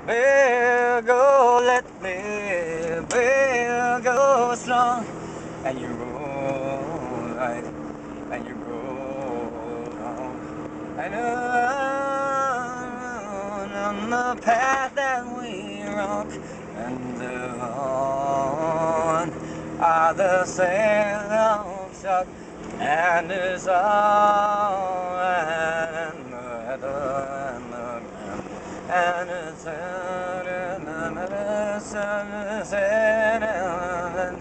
We'll go, let me, we'll go strong. And you roll right, and you roll wrong. And on the path that we walk, and on are the sails of shock, and it's all right, and the heather and the ground, and it's out in the medicine, it's in and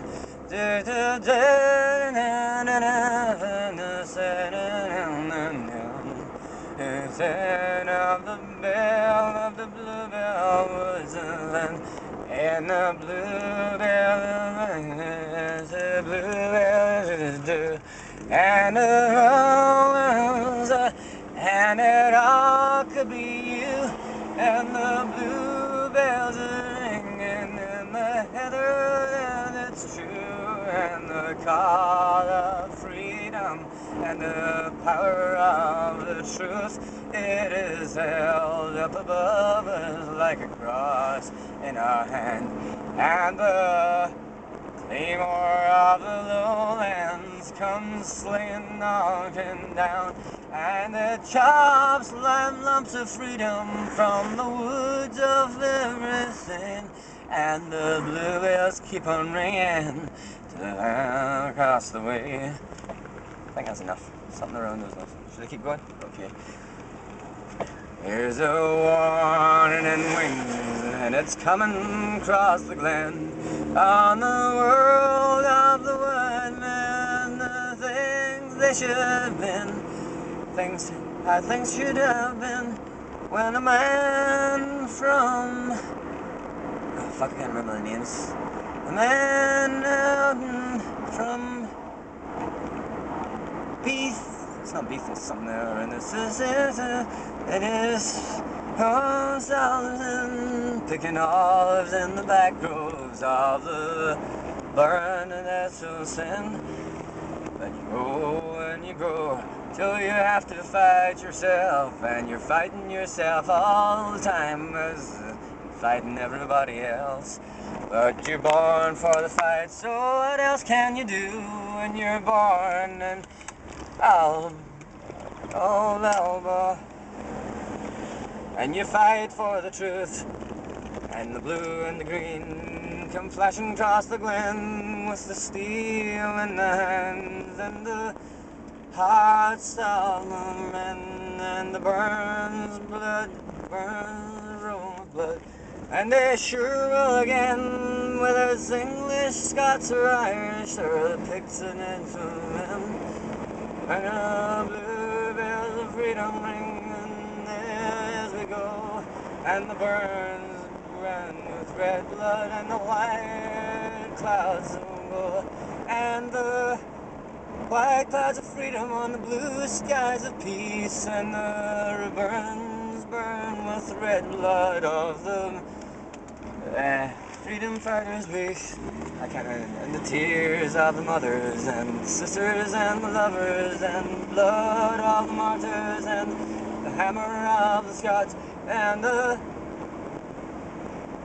instead of the bell of the bluebell woods and the bluebells do, and the rose, and it all could be you, and the bluebells are ringing in the heather, and it's true, and the call of freedom and the power of the truth, it is held up above us like a cross in our hand, and the claymore of the lowlands comes slaying, knocking down, and it chops lumps of freedom from the woods of everything, and the bluebells keep on ringing across the way. I think that's enough. Something around those notes. Should I keep going? Okay. Here's a warning in wings, and it's coming across the glen on the world of the white man. The things they should have been, things I think should have been, when a man from I can't remember the names. A man out from Beef. It's not beef, it's something there, and this is it is Thousand picking olives in the back groves of the burn, and that's so sin. And you grow till you have to fight yourself, and you're fighting yourself all the time as fighting everybody else. But you're born for the fight, so what else can you do when you're born? And Alba, and you fight for the truth, and the blue and the green come flashing across the glen with the steel in the hands and the hearts of the men, and the burns roll of blood, and they sure will again, whether it's English, Scots, or Irish, or the Picts and Englishmen. And the bluebells of freedom ring as we go, and the burns run with red blood, and the white clouds go, and the white clouds of freedom on the blue skies of peace, and the burns burn with the red blood of the freedom fighters beneath. I can't remember. And the tears of the mothers and sisters and the lovers, and blood of the martyrs, and the hammer of the Scots, and the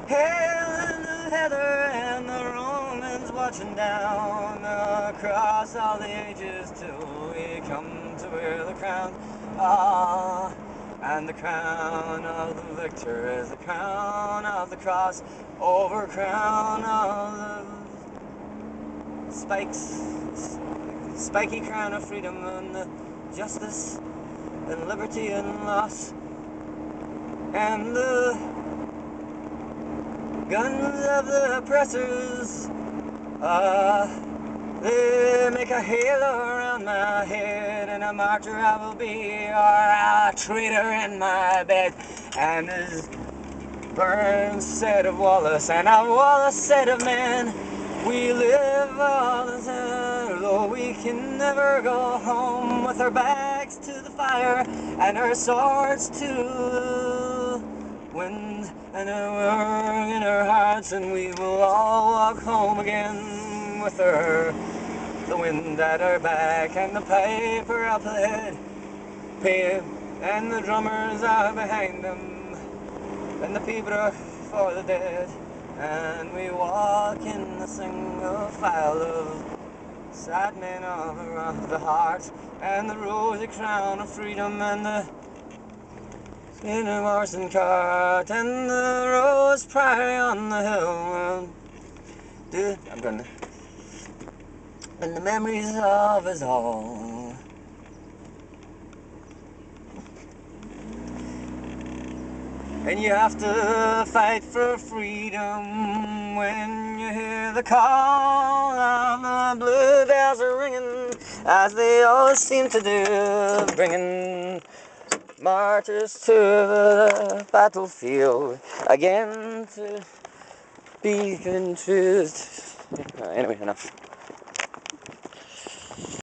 hail and the heather, and the Romans watching down across all the ages till we come to wear the crown. Ah, and the crown of the victor is the crown of the cross, over crown of the spiky crown of freedom, and the justice and liberty and loss, and the guns of the oppressors, they make a halo around my head, and a martyr I will be, or a traitor in my bed. And as Burns said of Wallace, and Wallace said of men, we live all the time, though we can never go home, with our backs to the fire and our swords to the wind, and a word in our hearts, and we will all walk home again with the wind at our back, and the piper up ahead, and the drummers are behind them, and the people are for the dead, and we walk in the single file of sad men of the heart, and the rosy crown of freedom, and the in a Morrison cart, and the rose prairie on the hill. Dude, I'm gonna. And the memories of us all. And you have to fight for freedom when you hear the call of the bluebells are ringing, as they always seem to do, bringing martyrs to the battlefield again to be in truth. Anyway, enough.